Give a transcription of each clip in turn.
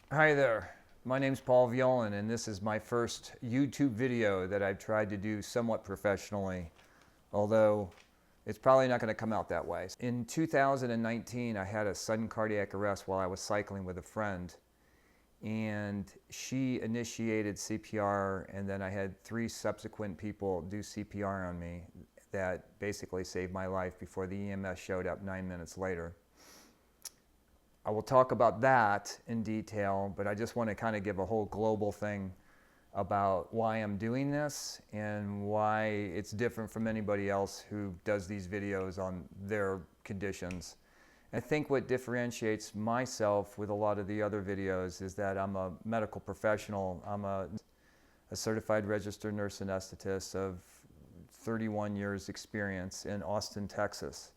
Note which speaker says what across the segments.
Speaker 1: Hi there, my name's Paul Violand, and this is my first YouTube video that I've tried to do somewhat professionally, although it's probably not going to come out that way. In 2019, I had a sudden cardiac arrest while I was cycling with a friend, and she initiated CPR, and then I had 3 subsequent people do CPR on me that basically saved my life before the EMS showed up 9 minutes later. I will talk about that in detail, but I just want to kind of give a whole global thing about why I'm doing this and why it's different from anybody else who does these videos on their conditions. I think what differentiates myself with a lot of the other videos is that I'm a medical professional. I'm a certified registered nurse anesthetist of 31 years experience in Austin, Texas.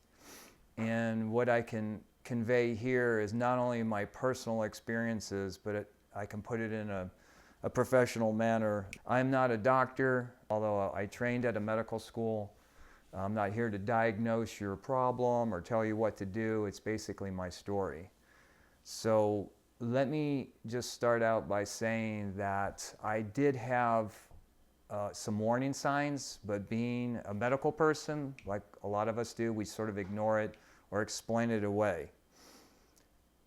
Speaker 1: And what I can convey here is not only my personal experiences, but I can put it in a professional manner. I'm not a doctor, although I trained at a medical school. I'm not here to diagnose your problem or tell you what to do. It's basically my story. So let me just start out by saying that I did have some warning signs, but being a medical person, like a lot of us do, we sort of ignore it or explain it away.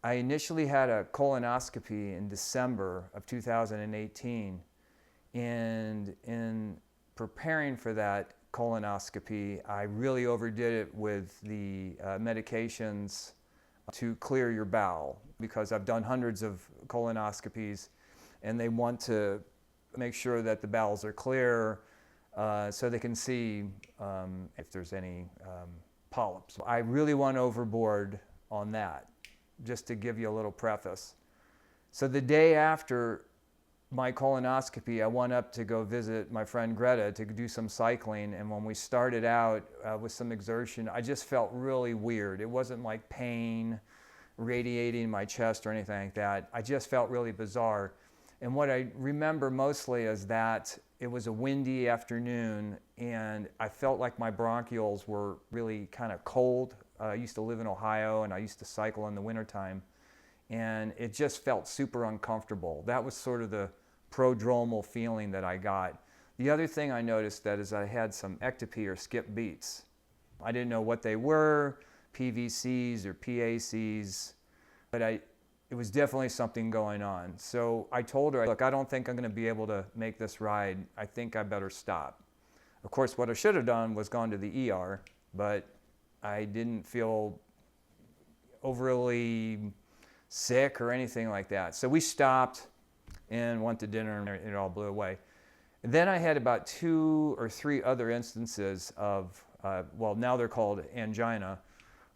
Speaker 1: I initially had a colonoscopy in December of 2018, and in preparing for that colonoscopy, I really overdid it with the medications to clear your bowel, because I've done hundreds of colonoscopies and they want to make sure that the bowels are clear so they can see if there's any polyps. I really went overboard on that, just to give you a little preface. So the day after my colonoscopy, I went up to go visit my friend Greta to do some cycling, and when we started out with some exertion, I just felt really weird. It wasn't like pain radiating my chest or anything like that. I just felt really bizarre. And what I remember mostly is that it was a windy afternoon and I felt like my bronchioles were really kind of cold. I used to live in Ohio and I used to cycle in the wintertime, and it just felt super uncomfortable. That was sort of the prodromal feeling that I got. The other thing I noticed that is I had some ectopy or skip beats. I didn't know what they were, PVCs or PACs, but it was definitely something going on. So I told her, look, I don't think I'm going to be able to make this ride. I think I better stop. Of course, what I should have done was gone to the ER, but I didn't feel overly sick or anything like that. So we stopped and went to dinner and it all blew away. And then I had about 2 or 3 other instances of, well, now they're called angina,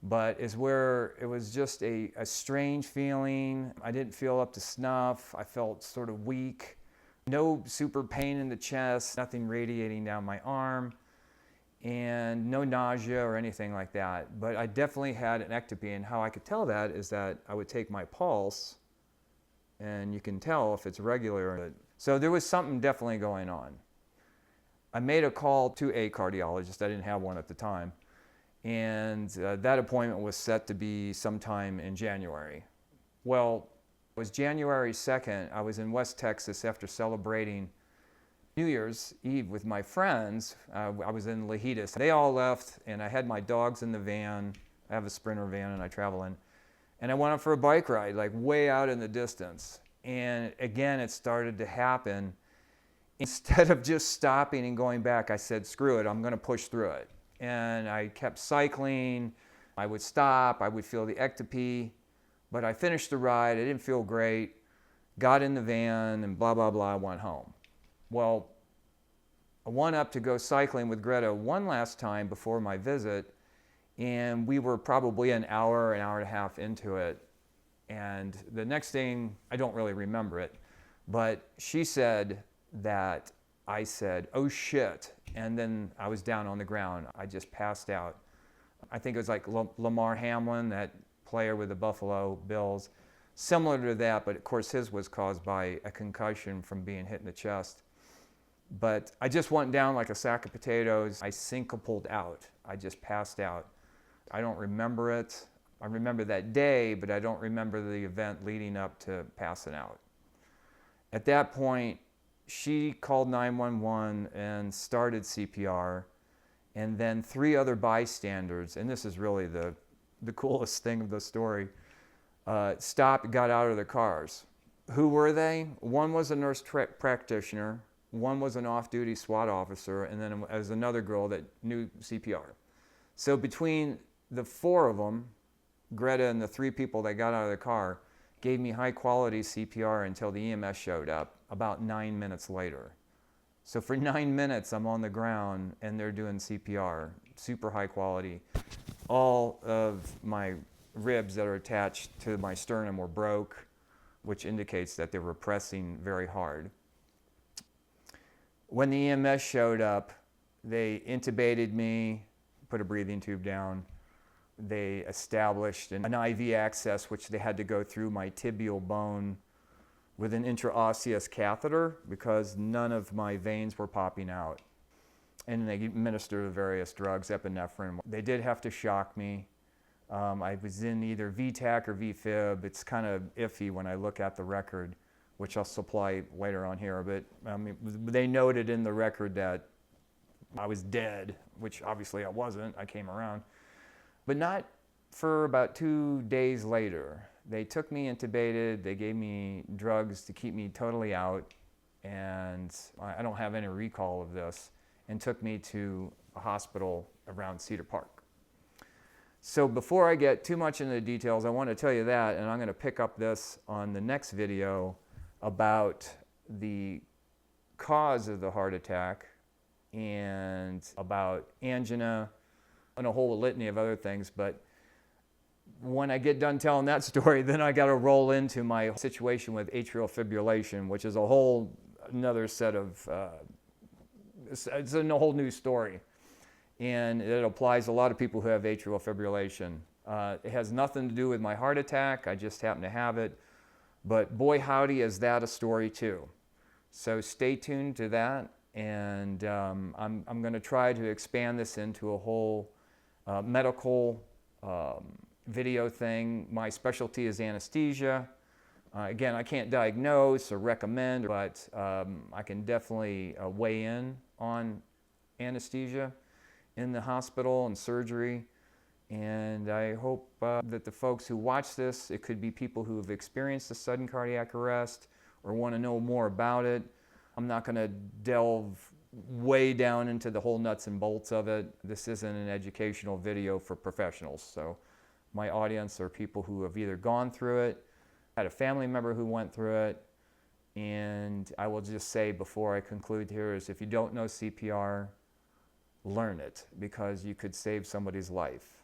Speaker 1: but is where it was just a strange feeling. I didn't feel up to snuff. I felt sort of weak. No super pain in the chest, nothing radiating down my arm, and no nausea or anything like that. But I definitely had an ectopy, and how I could tell that is that I would take my pulse, and you can tell if it's regular. So there was something definitely going on. I made a call to a cardiologist. I didn't have one at the time. And that appointment was set to be sometime in January. Well, it was January 2nd. I was in West Texas after celebrating New Year's Eve with my friends. I was in Lajitas. They all left, and I had my dogs in the van. I have a Sprinter van, and I travel in. And I went up for a bike ride, like way out in the distance. And again, it started to happen. Instead of just stopping and going back, I said, screw it, I'm going to push through it. And I kept cycling. I would stop, I would feel the ectopy, but I finished the ride. I didn't feel great, got in the van, and blah, blah, blah, went home. Well, I went up to go cycling with Greta one last time before my visit, and we were probably an hour and a half into it. And the next thing, I don't really remember it, but she said that I said, oh shit, and then I was down on the ground. I just passed out. I think it was like Lamar Hamlin, that player with the Buffalo Bills, similar to that, but of course his was caused by a concussion from being hit in the chest. But I just went down like a sack of potatoes. I syncopated out. I just passed out. I don't remember it. I remember that day, but I don't remember the event leading up to passing out. At that point, she called 911 and started CPR, and then 3 other bystanders, and this is really the coolest thing of the story, stopped, got out of their cars. Who were they? One was a nurse practitioner, one was an off-duty SWAT officer, and then there was another girl that knew CPR. So between the 4 of them, Greta and the 3 people that got out of the car, gave me high-quality CPR until the EMS showed up about 9 minutes later. So for 9 minutes, I'm on the ground and they're doing CPR, super high quality. All of my ribs that are attached to my sternum were broke, which indicates that they were pressing very hard. When the EMS showed up, they intubated me, put a breathing tube down. They established an IV access, which they had to go through my tibial bone with an intraosseous catheter because none of my veins were popping out. And they administered various drugs, epinephrine. They did have to shock me. I was in either VTAC or VFib. It's kind of iffy when I look at the record, which I'll supply later on here. But they noted in the record that I was dead, which obviously I wasn't. I came around. But not for about 2 days later. They took me intubated, they gave me drugs to keep me totally out, and I don't have any recall of this, and took me to a hospital around Cedar Park. So before I get too much into the details, I want to tell you that, and I'm going to pick up this on the next video about the cause of the heart attack and about angina and a whole litany of other things. But when I get done telling that story, then I got to roll into my situation with atrial fibrillation, which is a whole another set of, it's a whole new story. And it applies to a lot of people who have atrial fibrillation. It has nothing to do with my heart attack. I just happen to have it. But boy, howdy, is that a story too. So stay tuned to that. And I'm going to try to expand this into a whole medical video thing. My specialty is anesthesia. Again, I can't diagnose or recommend, but I can definitely weigh in on anesthesia in the hospital and surgery. And I hope that the folks who watch this, it could be people who have experienced a sudden cardiac arrest or want to know more about it. I'm not going to delve way down into the whole nuts and bolts of it. This isn't an educational video for professionals. So my audience are people who have either gone through it, had a family member who went through it, and I will just say before I conclude here is if you don't know CPR, learn it because you could save somebody's life.